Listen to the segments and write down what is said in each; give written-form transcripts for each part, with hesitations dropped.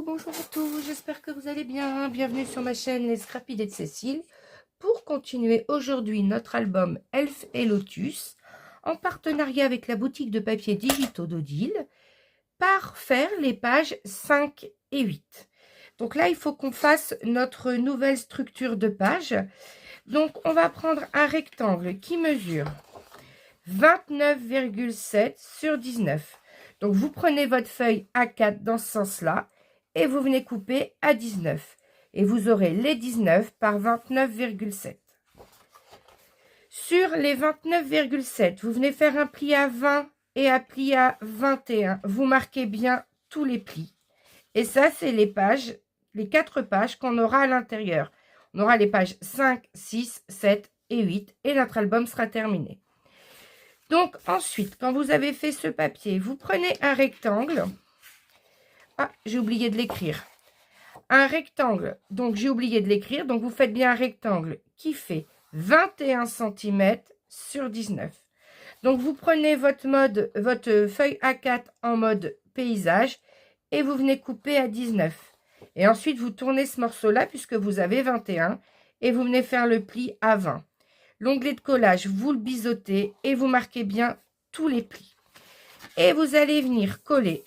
bonjour à tous, j'espère que vous allez bien. Bienvenue sur ma chaîne Les Scrapidés de Cécile pour continuer aujourd'hui notre album Elf et Lotus en partenariat avec la boutique de papier digitaux d'Odile par faire les pages 5 et 8. Donc là, il faut qu'on fasse notre nouvelle structure de page. Donc, on va prendre un rectangle qui mesure 29,7 sur 19. Donc, vous prenez votre feuille A4 dans ce sens-là et vous venez couper à 19. Et vous aurez les 19 par 29,7. Sur les 29,7, vous venez faire un pli à 20 et un pli à 21. Vous marquez bien tous les plis. Et ça, c'est les pages, les 4 pages qu'on aura à l'intérieur. On aura les pages 5, 6, 7 et 8 et notre album sera terminé. Donc, ensuite, quand vous avez fait ce papier, vous prenez un rectangle. Ah, j'ai oublié de l'écrire. Un rectangle, donc j'ai oublié de l'écrire. Donc, vous faites bien un rectangle qui fait 21 cm sur 19. Donc, vous prenez votre feuille A4 en mode paysage et vous venez couper à 19. Et ensuite, vous tournez ce morceau-là puisque vous avez 21 et vous venez faire le pli à 20. L'onglet de collage, vous le biseautez et vous marquez bien tous les plis. Et vous allez venir coller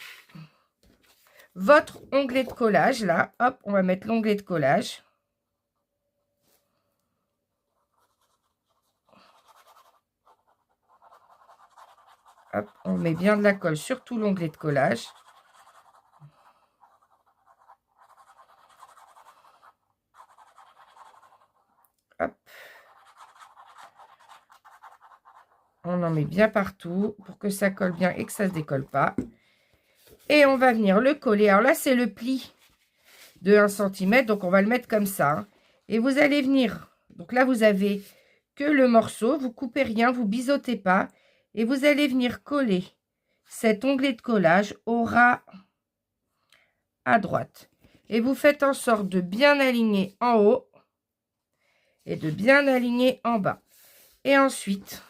votre onglet de collage, là. Hop, on va mettre l'onglet de collage. Hop, on met bien de la colle sur tout l'onglet de collage. Hop. On en met bien partout pour que ça colle bien et que ça ne se décolle pas. Et on va venir le coller. Alors là, c'est le pli de 1 cm. Donc, on va le mettre comme ça. Et vous allez venir. Donc là, vous avez que le morceau. Vous coupez rien, vous biseautez pas. Et vous allez venir coller cet onglet de collage au ras à droite. Et vous faites en sorte de bien aligner en haut et de bien aligner en bas. Et ensuite...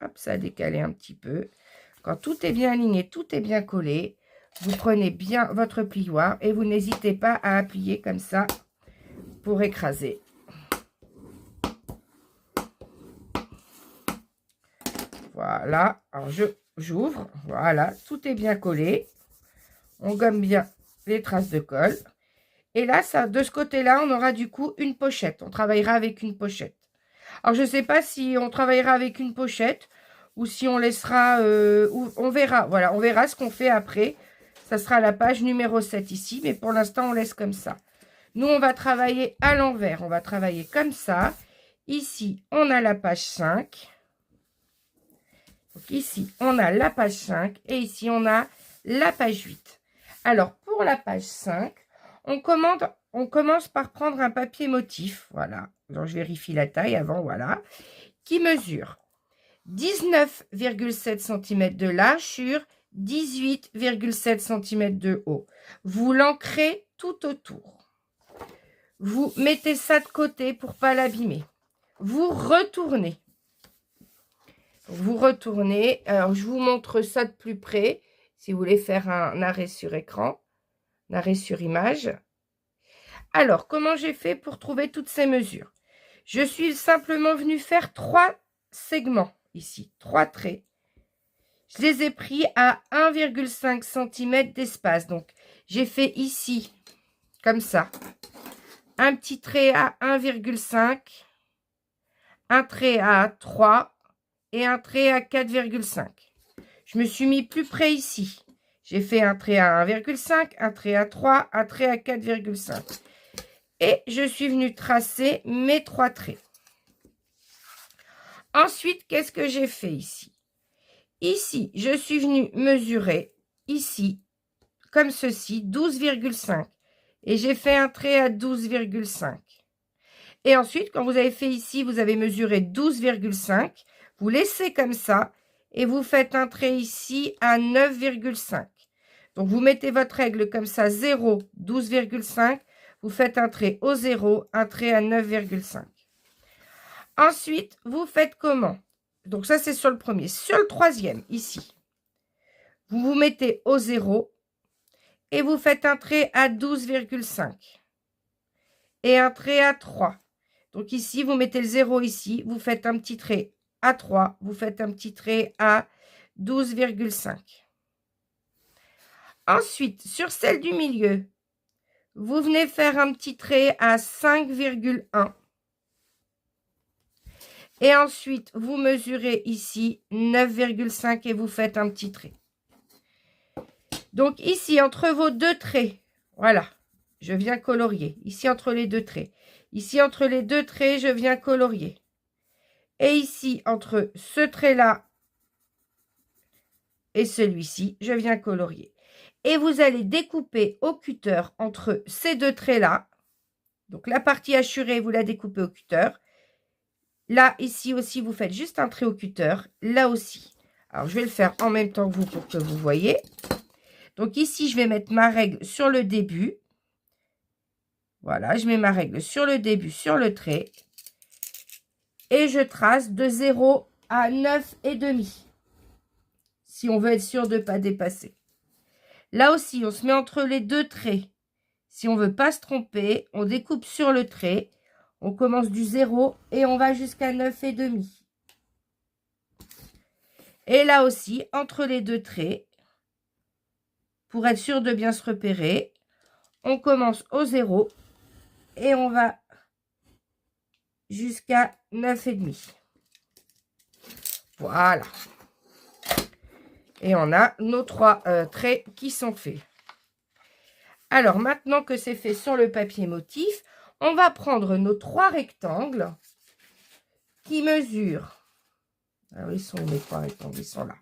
Hop, ça a décalé un petit peu. Quand tout est bien aligné, tout est bien collé, vous prenez bien votre plioir et vous n'hésitez pas à appuyer comme ça pour écraser. Voilà, alors j'ouvre, voilà, tout est bien collé. On gomme bien les traces de colle. Et là, ça, de ce côté-là, on aura du coup une pochette. On travaillera avec une pochette. Alors, je ne sais pas si on travaillera avec une pochette ou si on laissera, on verra. Voilà, on verra ce qu'on fait après. Ça sera la page numéro 7 ici, mais pour l'instant, on laisse comme ça. Nous, on va travailler à l'envers. On va travailler comme ça. Ici, on a la page 5. Donc, ici, on a la page 5 et ici, on a la page 8. Alors, pour la page 5, on commence par prendre un papier motif. Voilà. Donc, je vérifie la taille avant, voilà. Qui mesure 19,7 cm de large sur 18,7 cm de haut. Vous l'ancrez tout autour. Vous mettez ça de côté pour ne pas l'abîmer. Vous retournez. Vous retournez. Alors, je vous montre ça de plus près. Si vous voulez faire un arrêt sur écran, un arrêt sur image. Alors, comment j'ai fait pour trouver toutes ces mesures? Je suis simplement venue faire 3 segments ici, 3 traits. Je les ai pris à 1,5 cm d'espace. Donc, j'ai fait ici, comme ça, un petit trait à 1,5, un trait à 3 et un trait à 4,5. Je me suis mis plus près ici. J'ai fait un trait à 1,5, un trait à 3, un trait à 4,5. Et je suis venue tracer mes 3 traits. Ensuite, qu'est-ce que j'ai fait ici? Ici, je suis venue mesurer, ici, comme ceci, 12,5. Et j'ai fait un trait à 12,5. Et ensuite, quand vous avez fait ici, vous avez mesuré 12,5. Vous laissez comme ça et vous faites un trait ici à 9,5. Donc, vous mettez votre règle comme ça, 0, 12,5. Vous faites un trait au 0, un trait à 9,5. Ensuite, vous faites comment? Donc, ça, c'est sur le premier. Sur le troisième, ici, vous vous mettez au 0 et vous faites un trait à 12,5 et un trait à 3. Donc ici, vous mettez le 0 ici, vous faites un petit trait à 3, vous faites un petit trait à 12,5. Ensuite, sur celle du milieu, vous venez faire un petit trait à 5,1. Et ensuite, vous mesurez ici 9,5 et vous faites un petit trait. Donc ici, entre vos deux traits, voilà, je viens colorier. Ici, entre les deux traits. Ici, entre les deux traits, je viens colorier. Et ici, entre ce trait-là et celui-ci, je viens colorier. Et vous allez découper au cutter entre ces deux traits-là. Donc la partie hachurée, vous la découpez au cutter. Là, ici aussi, vous faites juste un trait au cutter. Là aussi. Alors, je vais le faire en même temps que vous pour que vous voyez. Donc ici, je vais mettre ma règle sur le début. Voilà, je mets ma règle sur le début, sur le trait. Et je trace de 0 à 9,5. Si on veut être sûr de ne pas dépasser. Là aussi, on se met entre les deux traits. Si on ne veut pas se tromper, on découpe sur le trait. On commence du 0 et on va jusqu'à 9,5. Et là aussi, entre les deux traits, pour être sûr de bien se repérer, on commence au 0 et on va jusqu'à 9,5. Voilà. Et on a nos 3 traits qui sont faits. Alors, maintenant que c'est fait sur le papier motif, on va prendre nos 3 rectangles qui mesurent. Alors, ils sont où les 3 rectangles? Ils sont là.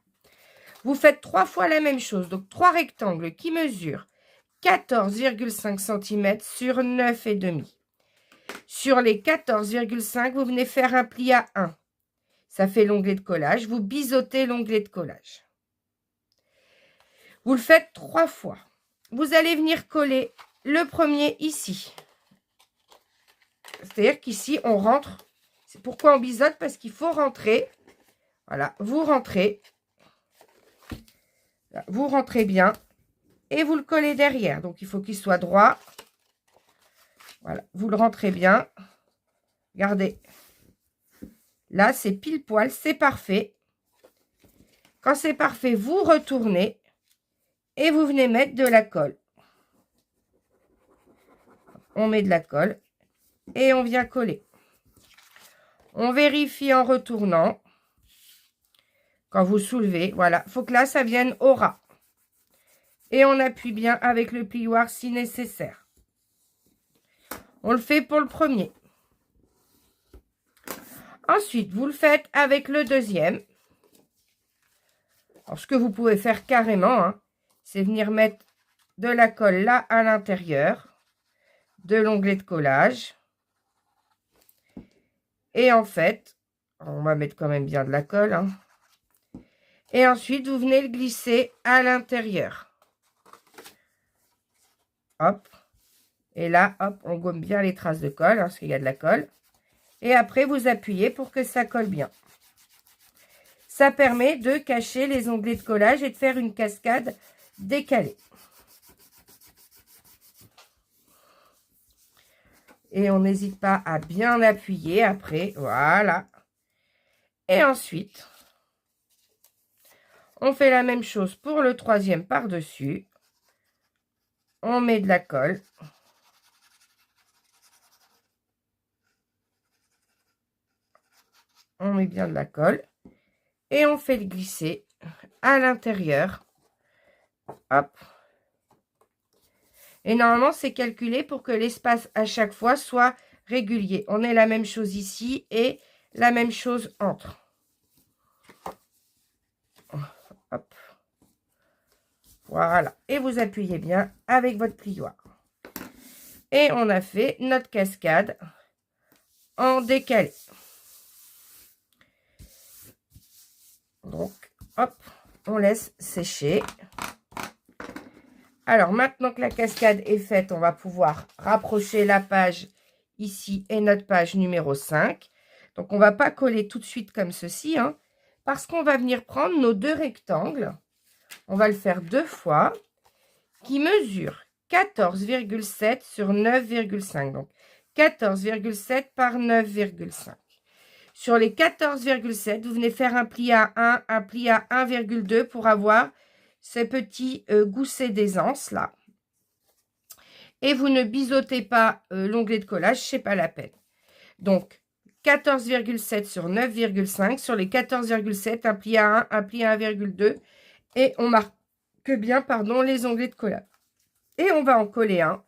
Vous faites 3 fois la même chose. Donc, 3 rectangles qui mesurent 14,5 cm sur 9,5. Sur les 14,5, vous venez faire un pli à 1. Ça fait l'onglet de collage. Vous biseautez l'onglet de collage. Vous le faites 3 fois. Vous allez venir coller le premier ici. C'est-à-dire qu'ici, on rentre. C'est pourquoi on biseaute, parce qu'il faut rentrer. Voilà, vous rentrez. Vous rentrez bien. Et vous le collez derrière. Donc, il faut qu'il soit droit. Voilà, vous le rentrez bien. Regardez. Là, c'est pile poil, c'est parfait. Quand c'est parfait, vous retournez. Et vous venez mettre de la colle. On met de la colle. Et on vient coller. On vérifie en retournant. Quand vous soulevez, voilà. Il faut que là, ça vienne au ras. Et on appuie bien avec le plioir si nécessaire. On le fait pour le premier. Ensuite, vous le faites avec le deuxième. Alors, ce que vous pouvez faire carrément, hein, c'est venir mettre de la colle là à l'intérieur de l'onglet de collage. Et en fait, on va mettre quand même bien de la colle. Hein. Et ensuite, vous venez le glisser à l'intérieur. Hop. Et là, hop, on gomme bien les traces de colle, hein, parce qu'il y a de la colle. Et après, vous appuyez pour que ça colle bien. Ça permet de cacher les onglets de collage et de faire une cascade décalée. Et on n'hésite pas à bien appuyer après. Voilà. Et ensuite, on fait la même chose pour le troisième par-dessus. On met de la colle. On met bien de la colle. Et on fait le glisser à l'intérieur. Hop. Et normalement, c'est calculé pour que l'espace à chaque fois soit régulier. On est la même chose ici et la même chose entre. Hop. Voilà. Et vous appuyez bien avec votre plioir. Et on a fait notre cascade en décalé. Donc, hop, on laisse sécher. Alors, maintenant que la cascade est faite, on va pouvoir rapprocher la page ici et notre page numéro 5. Donc, on ne va pas coller tout de suite comme ceci, hein, parce qu'on va venir prendre nos 2 rectangles. On va le faire 2 fois. qui mesure 14,7 sur 9,5. Donc, 14,7 par 9,5. Sur les 14,7, vous venez faire un pli à 1, un pli à 1,2 pour avoir ces petits goussets d'aisance là. Et vous ne biseautez pas l'onglet de collage, c'est pas la peine. Donc, 14,7 sur 9,5. Sur les 14,7, un pli à 1, un pli à 1,2. Et on marque bien, pardon, les onglets de collage. Et on va en coller un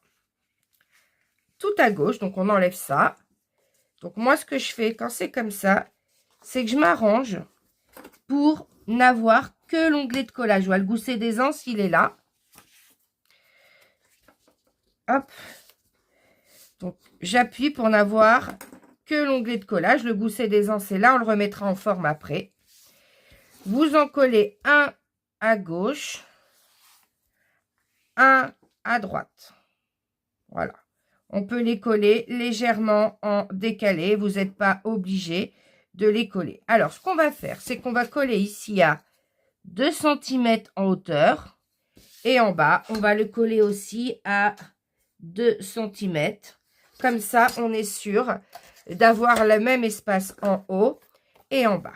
tout à gauche. Donc, on enlève ça. Donc, moi, ce que je fais quand c'est comme ça, c'est que je m'arrange pour n'avoir que l'onglet de collage. Voilà, le gousset d'aisance, il est là. Hop. Donc, j'appuie pour n'avoir que l'onglet de collage. Le gousset d'aisance est là. On le remettra en forme après. Vous en collez un à gauche, un à droite. Voilà. On peut les coller légèrement en décalé. Vous n'êtes pas obligé de les coller. Alors, ce qu'on va faire, c'est qu'on va coller ici à 2 cm en hauteur. Et en bas, on va le coller aussi à 2 cm. Comme ça, on est sûr d'avoir le même espace en haut et en bas.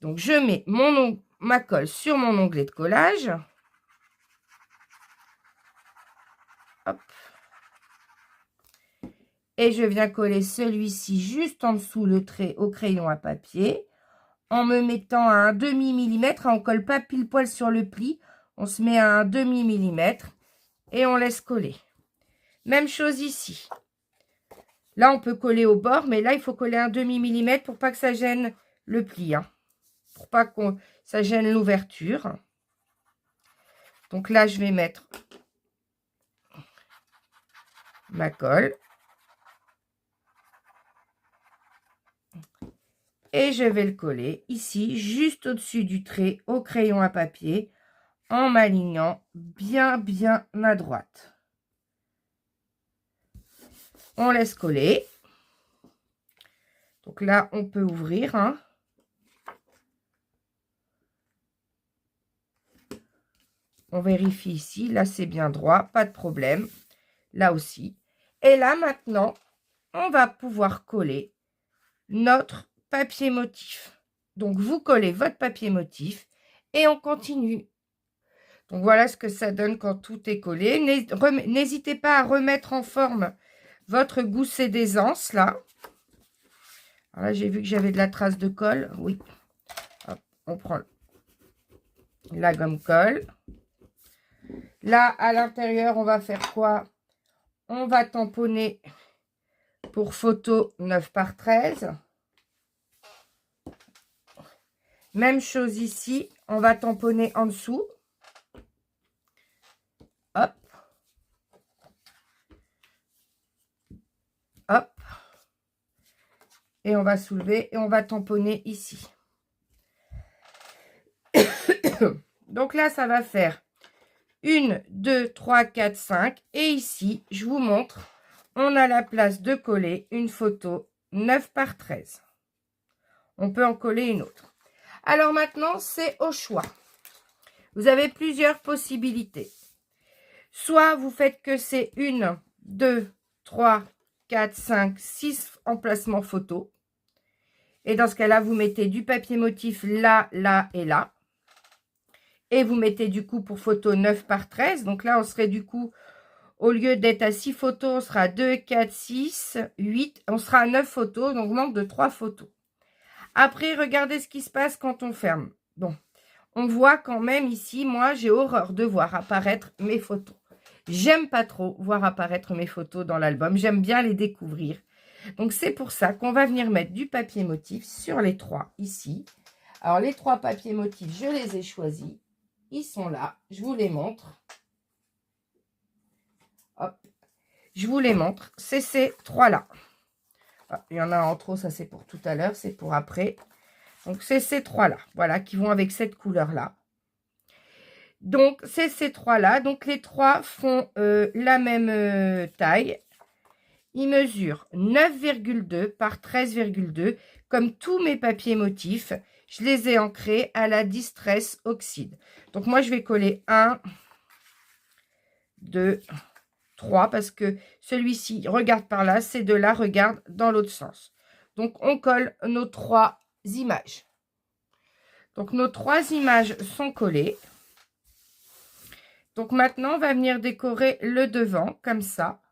Donc, je mets ma colle sur mon onglet de collage. Hop. Et je viens coller celui-ci juste en dessous le trait au crayon à papier. En me mettant à un demi-millimètre. On ne colle pas pile poil sur le pli. On se met à un demi-millimètre. Et on laisse coller. Même chose ici. Là, on peut coller au bord. Mais là, il faut coller un demi-millimètre pour pas que ça gêne le pli. Hein. Pour pas que ça gêne l'ouverture. Donc là, je vais mettre ma colle. Et je vais le coller ici, juste au-dessus du trait au crayon à papier, en m'alignant bien à droite. On laisse coller. Donc là, on peut ouvrir. Hein. On vérifie ici. Là, c'est bien droit. Pas de problème. Là aussi. Et là, maintenant, on va pouvoir coller notre papier motif. Donc, vous collez votre papier motif et on continue. Donc, voilà ce que ça donne quand tout est collé. N'hésitez pas à remettre en forme votre gousset d'aisance, là. Alors là, j'ai vu que j'avais de la trace de colle. Oui. Hop, on prend la gomme colle. Là, à l'intérieur, on va faire quoi? On va tamponner pour photo 9 par 13. Même chose ici, on va tamponner en dessous. Hop. Hop. Et on va soulever et on va tamponner ici. Donc là, ça va faire 1, 2, 3, 4, 5. Et ici, je vous montre, on a la place de coller une photo 9 par 13. On peut en coller une autre. Alors maintenant, c'est au choix. Vous avez plusieurs possibilités. Soit vous faites que c'est 1, 2, 3, 4, 5, 6 emplacements photos. Et dans ce cas-là, vous mettez du papier motif là, là et là. Et vous mettez du coup pour photo 9 par 13. Donc là, on serait du coup, au lieu d'être à 6 photos, on sera à 2, 4, 6, 8. On sera à 9 photos, donc on manque de 3 photos. Après, regardez ce qui se passe quand on ferme. Bon, on voit quand même ici, moi, j'ai horreur de voir apparaître mes photos. J'aime pas trop voir apparaître mes photos dans l'album. J'aime bien les découvrir. Donc, c'est pour ça qu'on va venir mettre du papier motif sur les 3 ici. Alors, les 3 papiers motifs, je les ai choisis. Ils sont là. Je vous les montre. Hop. Je vous les montre. C'est ces 3-là. Il y en a en trop, ça c'est pour tout à l'heure, c'est pour après. Donc, c'est ces 3-là, voilà, qui vont avec cette couleur-là. Donc, c'est ces 3-là. Donc, les 3 font la même taille. Ils mesurent 9,2 par 13,2. Comme tous mes papiers motifs, je les ai ancrés à la Distress Oxyde. Donc, moi, je vais coller 1, 2, 3, parce que celui-ci regarde par là, ces deux-là regardent dans l'autre sens. Donc, on colle nos 3 images. Donc, nos 3 images sont collées. Donc, maintenant, on va venir décorer le devant, comme ça.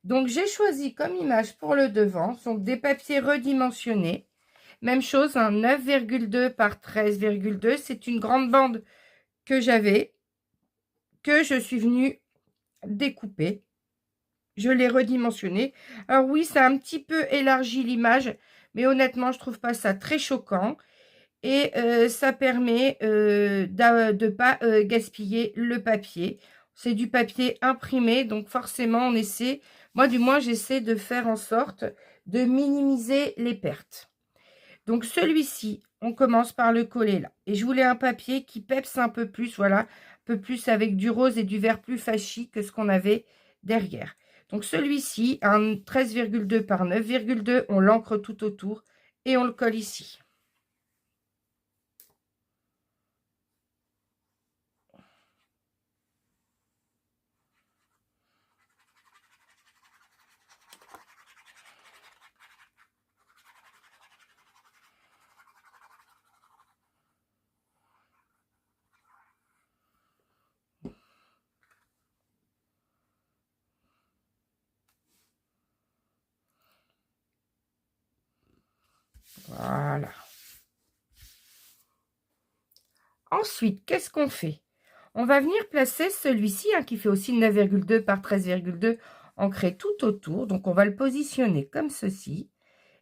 Donc, j'ai choisi comme image pour le devant, donc des papiers redimensionnés. Même chose, un 9,2 par 13,2. C'est une grande bande que j'avais, que je suis venue découper. Je l'ai redimensionné. Alors oui, ça a un petit peu élargi l'image, mais honnêtement, je trouve pas ça très choquant. Et ça permet de ne pas gaspiller le papier. C'est du papier imprimé, donc forcément, on essaie, moi du moins, j'essaie de faire en sorte de minimiser les pertes. Donc celui-ci, on commence par le coller là. Et je voulais un papier qui pepse un peu plus, voilà, un peu plus avec du rose et du vert plus flashy que ce qu'on avait derrière. Donc celui-ci, un 13,2 par 9,2, on l'encre tout autour et on le colle ici. Voilà. Ensuite, qu'est-ce qu'on fait? On va venir placer celui-ci, hein, qui fait aussi 9,2 par 13,2, ancré tout autour. Donc, on va le positionner comme ceci.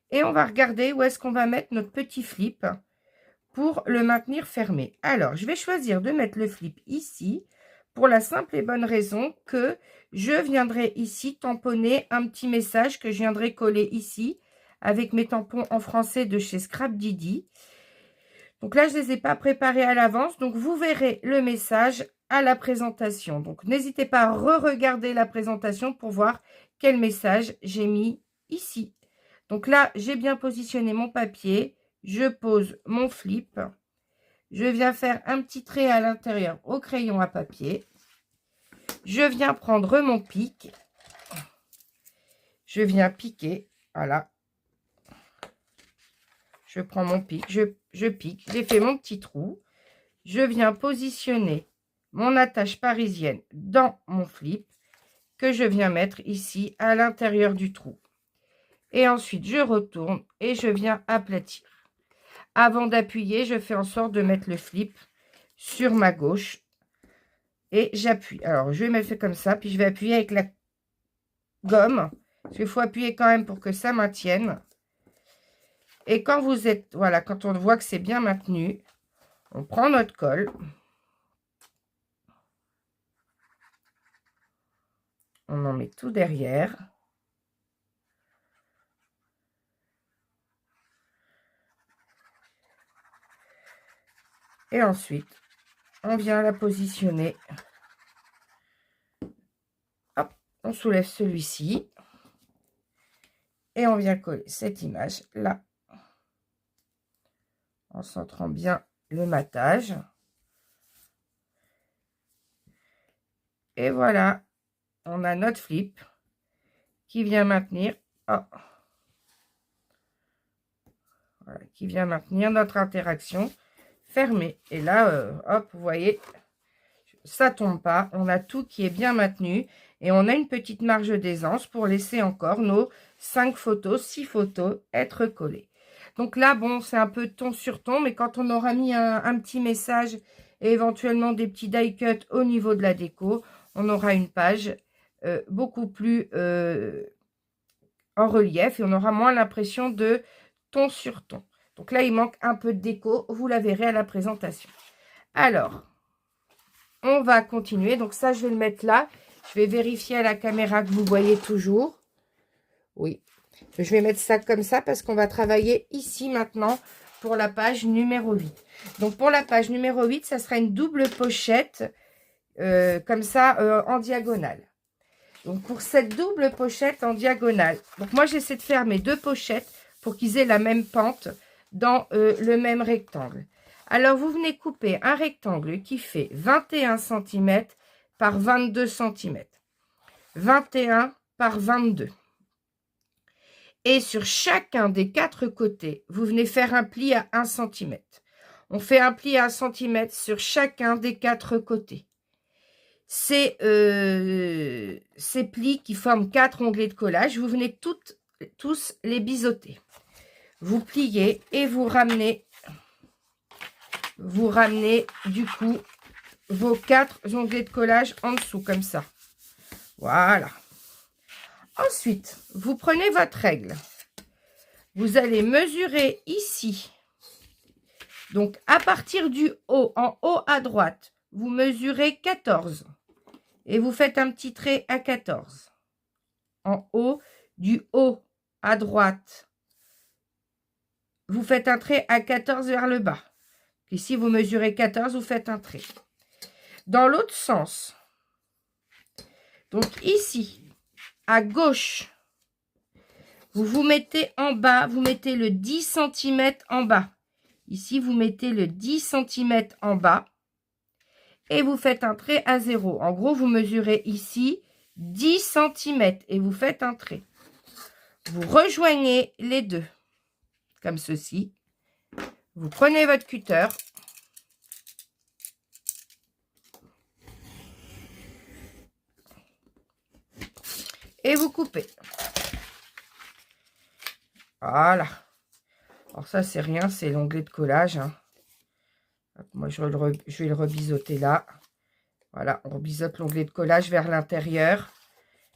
Et on va regarder où est-ce qu'on va mettre notre petit flip pour le maintenir fermé. Alors, je vais choisir de mettre le flip ici pour la simple et bonne raison que je viendrai ici tamponner un petit message que je viendrai coller ici avec mes tampons en français de chez Scrap Didi. Donc là, je ne les ai pas préparés à l'avance. Donc, vous verrez le message à la présentation. Donc, n'hésitez pas à re-regarder la présentation pour voir quel message j'ai mis ici. Donc là, j'ai bien positionné mon papier. Je pose mon flip. Je viens faire un petit trait à l'intérieur au crayon à papier. Je viens prendre mon pic. Je viens piquer. Voilà. Je prends mon pic, je pique. J'ai fait mon petit trou. Je viens positionner mon attache parisienne dans mon flip que je viens mettre ici à l'intérieur du trou. Et ensuite, je retourne et je viens aplatir. Avant d'appuyer, je fais en sorte de mettre le flip sur ma gauche et j'appuie. Alors, je vais mettre comme ça, puis je vais appuyer avec la gomme. Parce qu'il faut appuyer quand même pour que ça maintienne. Et quand vous êtes, voilà, quand on voit que c'est bien maintenu, on prend notre colle. On en met tout derrière. Et ensuite, on vient la positionner. Hop, on soulève celui-ci. Et on vient coller cette image là. En centrant bien le matage. Et voilà, on a notre flip qui vient maintenir, oh, voilà, qui vient maintenir notre interaction fermée. Et là, hop, vous voyez, ça tombe pas. On a tout qui est bien maintenu et on a une petite marge d'aisance pour laisser encore nos 5 photos, 6 photos être collées. Donc là, bon, c'est un peu ton sur ton, mais quand on aura mis un petit message et éventuellement des petits die cut au niveau de la déco, on aura une page beaucoup plus en relief et on aura moins l'impression de ton sur ton. Donc là, il manque un peu de déco, vous la verrez à la présentation. Alors, on va continuer. Donc ça, je vais le mettre là. Je vais vérifier à la caméra que vous voyez toujours. Oui, je vais mettre ça comme ça parce qu'on va travailler ici maintenant pour la page numéro 8. Donc pour la page numéro 8, ça sera une double pochette comme ça en diagonale. Donc pour cette double pochette en diagonale, donc moi j'essaie de faire mes 2 pochettes pour qu'ils aient la même pente dans le même rectangle. Alors vous venez couper un rectangle qui fait 21 cm par 22 cm. 21 par 22. Et sur chacun des 4 côtés, vous venez faire un pli à 1 cm. On fait un pli à 1 cm sur chacun des 4 côtés. Ces plis qui forment 4 onglets de collage, vous venez tous les biseauter. Vous pliez et vous ramenez du coup vos 4 onglets de collage en dessous comme ça. Voilà. Ensuite, vous prenez votre règle. Vous allez mesurer ici. Donc, à partir du haut, en haut à droite, vous mesurez 14. Et vous faites un petit trait à 14. En haut, du haut à droite, vous faites un trait à 14 vers le bas. Ici, vous mesurez 14, vous faites un trait. Dans l'autre sens, donc ici, à gauche, vous vous mettez en bas, vous mettez le 10 cm en bas. Ici, vous mettez le 10 cm en bas et vous faites un trait à 0. En gros, vous mesurez ici 10 cm et vous faites un trait. Vous rejoignez les deux, comme ceci. Vous prenez votre cutter. Et vous coupez. Voilà. Alors ça, c'est rien, c'est l'onglet de collage. Hein. Moi, je vais le rebiseauter là. Voilà, on rebiseaute l'onglet de collage vers l'intérieur.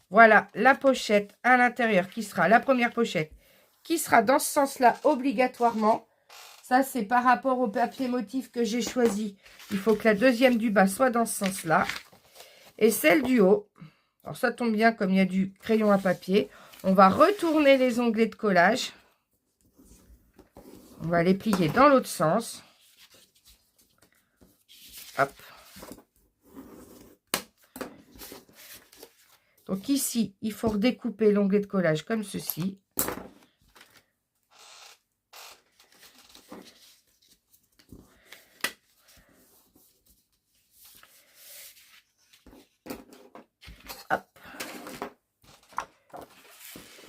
Voilà la pochette à l'intérieur qui sera la première pochette qui sera dans ce sens-là obligatoirement. Ça, c'est par rapport au papier motif que j'ai choisi. Il faut que la deuxième du bas soit dans ce sens-là. Et celle du haut, alors ça tombe bien comme il y a du crayon à papier. On va retourner les onglets de collage. On va les plier dans l'autre sens. Hop. Donc ici, il faut redécouper l'onglet de collage comme ceci. Hop.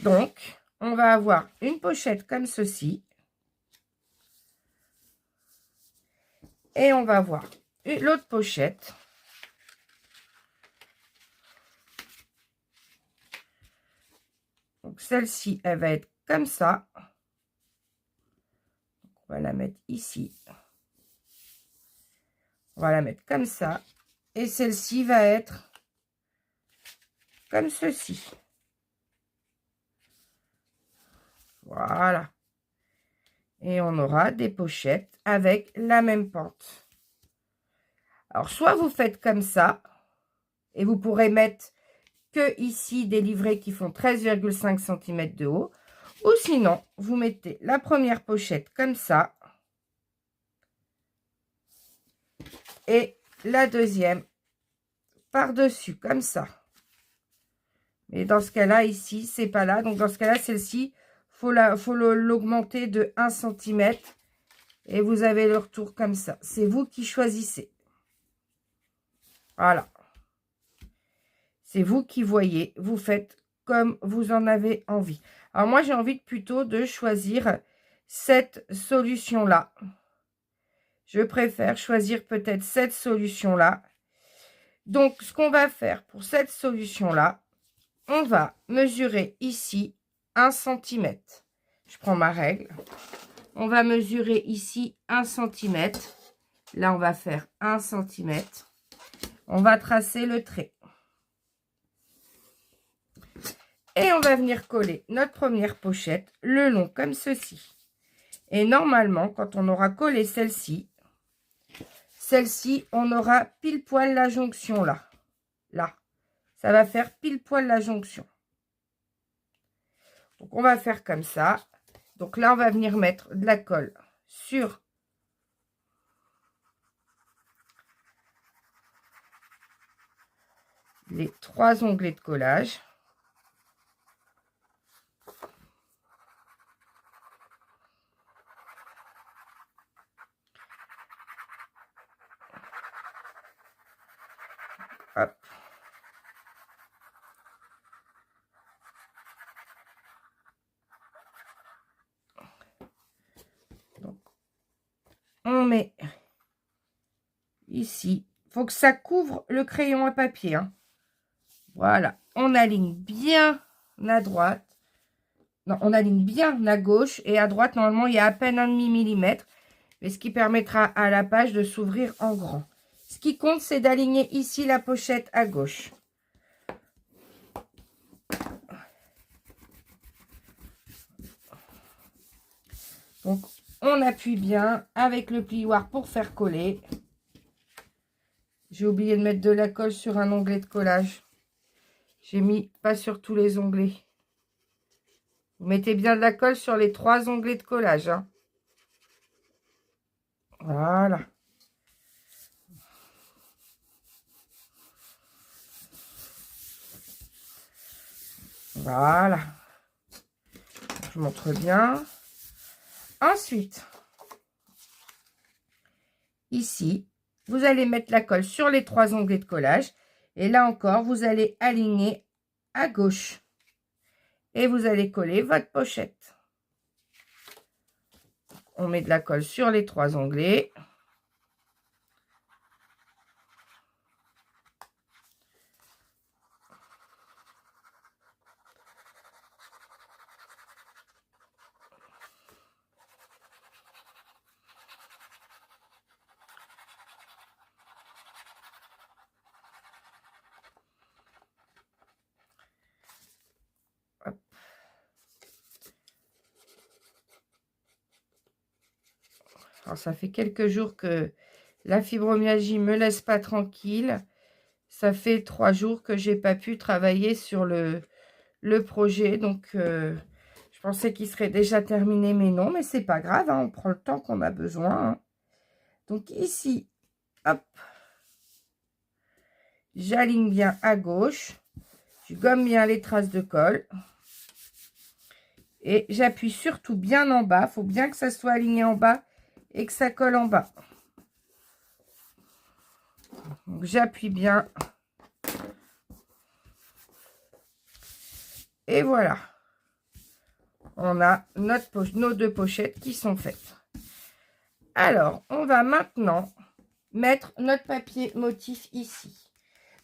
Donc, on va avoir une pochette comme ceci. Et on va avoir l'autre pochette. Donc celle-ci, elle va être comme ça. On va la mettre ici. On va la mettre comme ça. Et celle-ci va être comme ceci. Voilà. Et on aura des pochettes avec la même pente. Alors, soit vous faites comme ça. Et vous pourrez mettre que ici des livrets qui font 13,5 cm de haut. Ou sinon, vous mettez la première pochette comme ça. Et la deuxième par-dessus, comme ça. Mais dans ce cas-là, ici, c'est pas là. Donc, dans ce cas-là, celle-ci, faut l'augmenter de 1 cm. Et vous avez le retour comme ça. C'est vous qui choisissez. Voilà. C'est vous qui voyez. Vous faites comme vous en avez envie. Alors, moi, j'ai envie plutôt de choisir cette solution-là. Je préfère choisir peut-être cette solution-là. Donc, ce qu'on va faire pour cette solution-là, on va mesurer ici 1 cm. Je prends ma règle. On va mesurer ici 1 cm. Là, on va faire 1 cm. On va tracer le trait. Et on va venir coller notre première pochette le long comme ceci. Et normalement, quand on aura collé celle-ci, on aura pile poil la jonction là. Là. Ça va faire pile poil la jonction. Donc, on va faire comme ça. Donc là, on va venir mettre de la colle sur les 3 onglets de collage. Hop. on met ici. Il faut que ça couvre le crayon à papier, hein. Voilà, on aligne bien à droite. Non, on aligne bien à gauche et à droite, normalement, il y a à peine 1,5 millimètre. Mais ce qui permettra à la page de s'ouvrir en grand. Ce qui compte, c'est d'aligner ici la pochette à gauche. Donc, on appuie bien avec le plioir pour faire coller. J'ai oublié de mettre de la colle sur un onglet de collage. J'ai mis pas sur tous les onglets. Vous mettez bien de la colle sur les 3 onglets de collage, hein. Voilà. Voilà. Je montre bien. Ensuite, ici, vous allez mettre la colle sur les 3 onglets de collage. Et là encore, vous allez aligner à gauche. Et vous allez coller votre pochette. On met de la colle sur les 3 onglets. Hop. Alors, ça fait quelques jours que la fibromyalgie me laisse pas tranquille. Ça fait 3 jours que j'ai pas pu travailler sur le projet. Donc, je pensais qu'il serait déjà terminé, mais non. Mais c'est pas grave, hein, on prend le temps qu'on a besoin, hein. Donc, ici, hop, j'aligne bien à gauche. Je gomme bien les traces de colle. Et j'appuie surtout bien en bas. Il faut bien que ça soit aligné en bas et que ça colle en bas. Donc, j'appuie bien. Et voilà. On a nos 2 pochettes qui sont faites. Alors, on va maintenant mettre notre papier motif ici.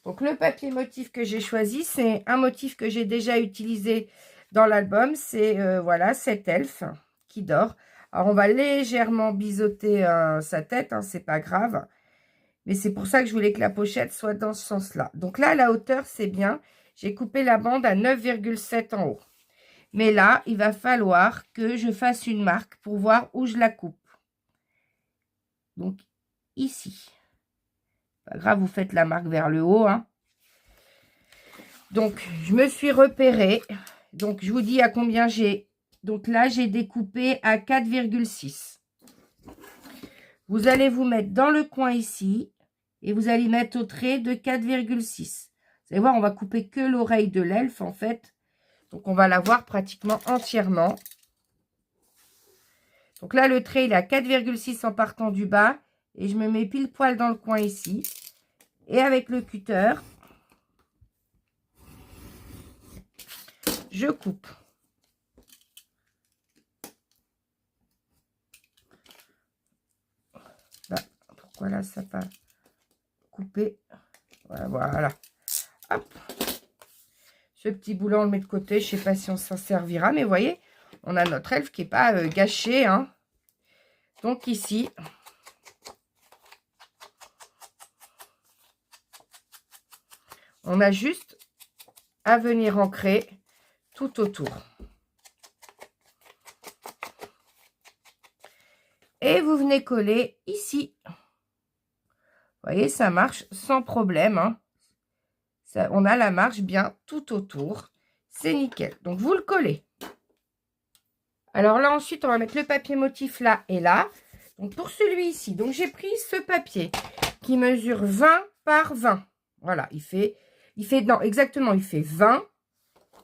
Donc, le papier motif que j'ai choisi, c'est un motif que j'ai déjà utilisé dans l'album. C'est, voilà, cet elfe qui dort. Alors, on va légèrement biseauter sa tête, hein, c'est pas grave. Mais c'est pour ça que je voulais que la pochette soit dans ce sens-là. Donc là, la hauteur, c'est bien. J'ai coupé la bande à 9,7 en haut. Mais là, il va falloir que je fasse une marque pour voir où je la coupe. Donc, ici. Pas grave, vous faites la marque vers le haut, hein. Donc, je me suis repérée. Donc, je vous dis à combien j'ai. Donc là, j'ai découpé à 4,6. Vous allez vous mettre dans le coin ici. Et vous allez mettre au trait de 4,6. Vous allez voir, on va couper que l'oreille de l'elfe, en fait. Donc, on va la voir pratiquement entièrement. Donc là, le trait, il est à 4,6 en partant du bas. Et je me mets pile poil dans le coin ici. Et avec le cutter, je coupe. Là, pourquoi là, ça n'a pas coupé? Voilà. Hop. Ce petit boulot, on le met de côté. Je ne sais pas si on s'en servira. Mais vous voyez, on a notre elfe qui n'est pas gâché, hein. Donc ici, on a juste à venir ancrer tout autour. Et vous venez coller ici. Vous voyez, ça marche sans problème, hein. Ça, on a la marge bien tout autour. C'est nickel. Donc, vous le collez. Alors là, ensuite, on va mettre le papier motif là et là. Donc, pour celui-ci, donc j'ai pris ce papier qui mesure 20 par 20. Voilà, non, exactement, il fait 20.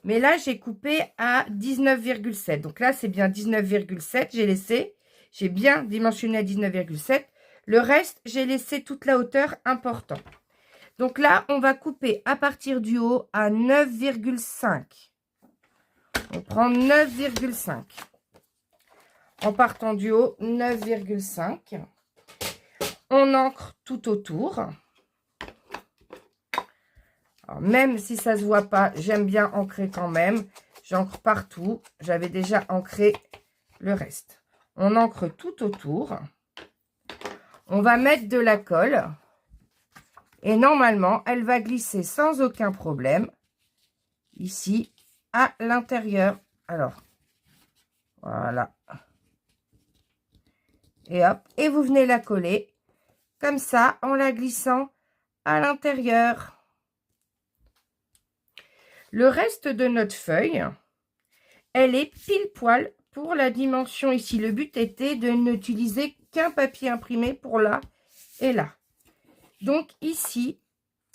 Mais là, j'ai coupé à 19,7. Donc là, c'est bien 19,7. J'ai bien dimensionné à 19,7. Le reste, j'ai laissé toute la hauteur importante. Donc là, on va couper à partir du haut à 9,5. On prend 9,5. En partant du haut, 9,5. on ancre tout autour. Alors, même si ça ne se voit pas, j'aime bien ancrer quand même. J'ancre partout. J'avais déjà ancré le reste. On ancre tout autour. On va mettre de la colle. Et normalement, elle va glisser sans aucun problème. Ici, à l'intérieur. Alors, voilà. Et hop. Et vous venez la coller. Comme ça, en la glissant à l'intérieur. Le reste de notre feuille, elle est pile poil pour la dimension ici. Le but était de n'utiliser qu'un papier imprimé pour là et là. Donc ici,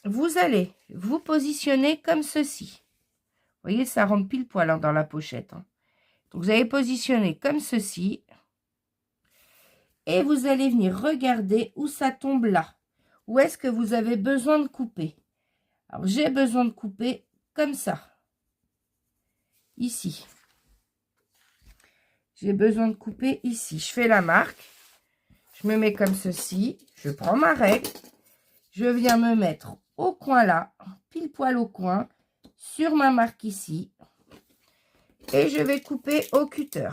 vous allez vous positionner comme ceci. Vous voyez, ça rentre pile poil hein, dans la pochette. Hein. Donc vous allez positionner comme ceci. Et vous allez venir regarder où ça tombe là. Où est-ce que vous avez besoin de couper? Alors j'ai besoin de couper comme ça. Ici. J'ai besoin de couper ici. Je fais la marque. Je me mets comme ceci. Je prends ma règle. Je viens me mettre au coin là. Pile poil au coin. Sur ma marque ici. Et je vais couper au cutter.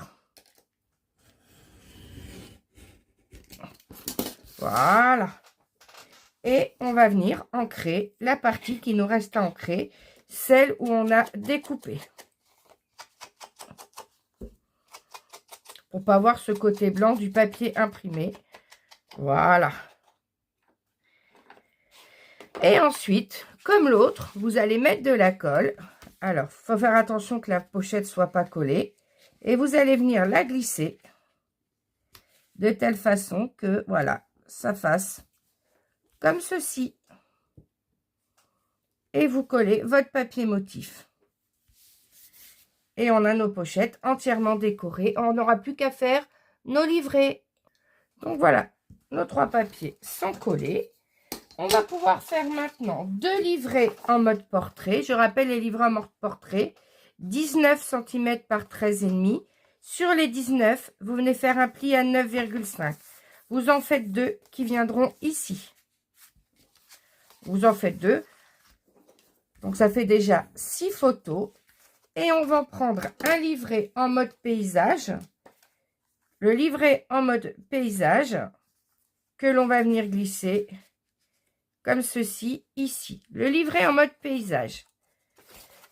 Voilà. Et on va venir ancrer la partie qui nous reste à ancrer. Celle où on a découpé. Pour pas voir ce côté blanc du papier imprimé. Voilà. Et ensuite, comme l'autre, vous allez mettre de la colle. Alors, il faut faire attention que la pochette ne soit pas collée. Et vous allez venir la glisser de telle façon que, voilà, ça fasse comme ceci. Et vous collez votre papier motif. Et on a nos pochettes entièrement décorées. On n'aura plus qu'à faire nos livrets. Donc voilà, nos 3 papiers sont collés. On va pouvoir faire maintenant 2 livrets en mode portrait. Je rappelle les livrets en mode portrait. 19 cm par 13,5. Sur les 19, vous venez faire un pli à 9,5. Vous en faites 2 qui viendront ici. Vous en faites 2. Donc ça fait déjà 6 photos. Et on va prendre un livret en mode paysage. Le livret en mode paysage que l'on va venir glisser comme ceci ici. Le livret en mode paysage.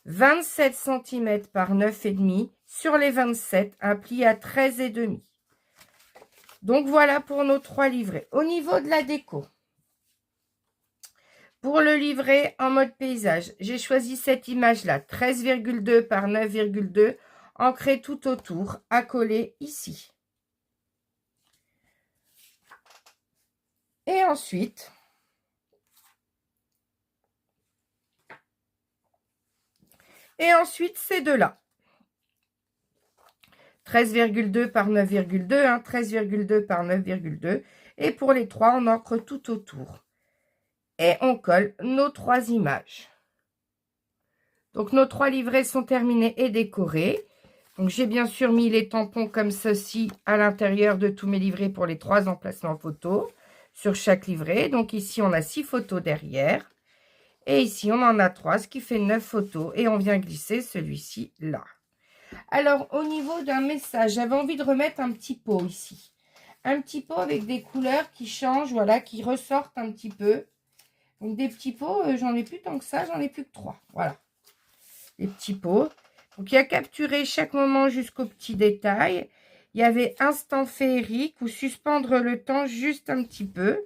27 cm par 9,5. Sur les 27, un pli à 13,5. Donc voilà pour nos 3 livrets. Au niveau de la déco. Pour le livret en mode paysage, j'ai choisi cette image-là, 13,2 par 9,2, ancrée tout autour, à coller ici. Et ensuite, ces deux-là. 13,2 par 9,2, hein, 13,2 par 9,2. Et pour les 3, on ancre tout autour. Et on colle nos 3 images. Donc, nos 3 livrets sont terminés et décorés. Donc, j'ai bien sûr mis les tampons comme ceci à l'intérieur de tous mes livrets pour les 3 emplacements photos sur chaque livret. Donc, ici, on a 6 photos derrière. Et ici, on en a 3, ce qui fait 9 photos. Et on vient glisser celui-ci là. Alors, au niveau d'un message, j'avais envie de remettre un petit pot ici. Un petit pot avec des couleurs qui changent, voilà, qui ressortent un petit peu. Donc, des petits pots, j'en ai plus tant que ça, j'en ai plus que 3. Voilà. Les petits pots. Donc, il y a capturé chaque moment jusqu'au petit détail. Il y avait instant féerique ou suspendre le temps juste un petit peu.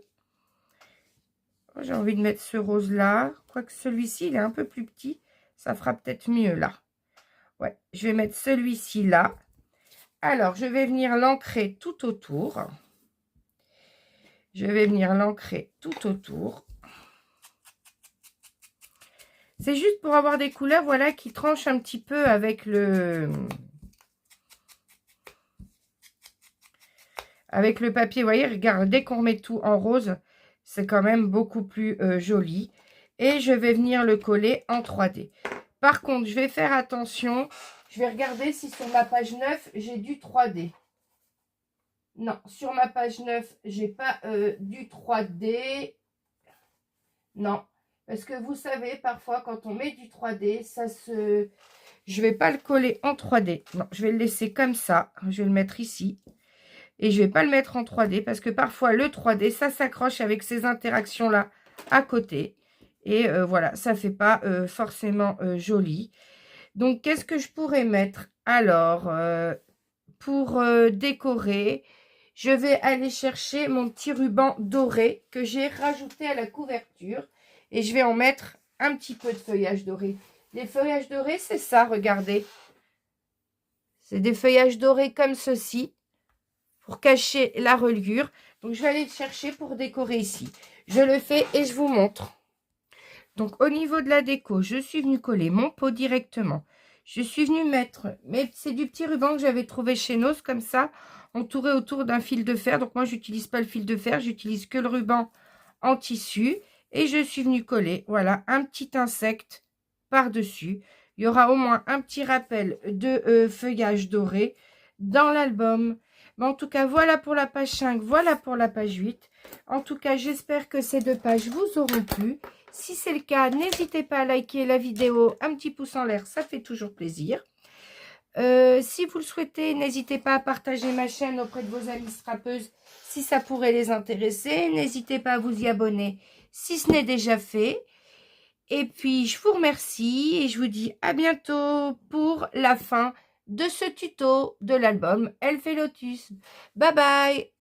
Oh, j'ai envie de mettre ce rose-là. Quoique celui-ci, il est un peu plus petit. Ça fera peut-être mieux là. Ouais, je vais mettre celui-ci là. Alors, je vais venir l'ancrer tout autour. Je vais venir l'ancrer tout autour. C'est juste pour avoir des couleurs, voilà, qui tranchent un petit peu avec le papier. Vous voyez, regarde, dès qu'on met tout en rose, c'est quand même beaucoup plus joli. Et je vais venir le coller en 3D. Par contre, je vais faire attention. Je vais regarder si sur ma page 9, j'ai du 3D. Non, sur ma page 9, j'ai pas du 3D. Non, parce que vous savez, parfois, quand on met du 3D, ça se... Je vais pas le coller en 3D. Non, je vais le laisser comme ça. Je vais le mettre ici. Et je vais pas le mettre en 3D parce que parfois, le 3D, ça s'accroche avec ces interactions-là à côté. Et voilà, ça fait pas forcément joli. Donc, qu'est-ce que je pourrais mettre? Alors, pour décorer, je vais aller chercher mon petit ruban doré que j'ai rajouté à la couverture. Et je vais en mettre un petit peu de feuillage doré. Les feuillages dorés, c'est ça, regardez. C'est des feuillages dorés comme ceci pour cacher la reliure. Donc, je vais aller le chercher pour décorer ici. Je le fais et je vous montre. Donc, au niveau de la déco, je suis venue coller mon pot directement. Je suis venue mettre, mais c'est du petit ruban que j'avais trouvé chez Nos, comme ça, entouré autour d'un fil de fer. Donc, moi, je n'utilise pas le fil de fer, j'utilise que le ruban en tissu. Et je suis venue coller, voilà, un petit insecte par-dessus. Il y aura au moins un petit rappel de feuillage doré dans l'album. Mais en tout cas, voilà pour la page 5, voilà pour la page 8. En tout cas, j'espère que ces 2 pages vous auront plu. Si c'est le cas, n'hésitez pas à liker la vidéo, un petit pouce en l'air, ça fait toujours plaisir. Si vous le souhaitez, n'hésitez pas à partager ma chaîne auprès de vos amis strappeuses si ça pourrait les intéresser. N'hésitez pas à vous y abonner si ce n'est déjà fait. Et puis, je vous remercie et je vous dis à bientôt pour la fin de ce tuto de l'album Elf et Lotus. Bye bye!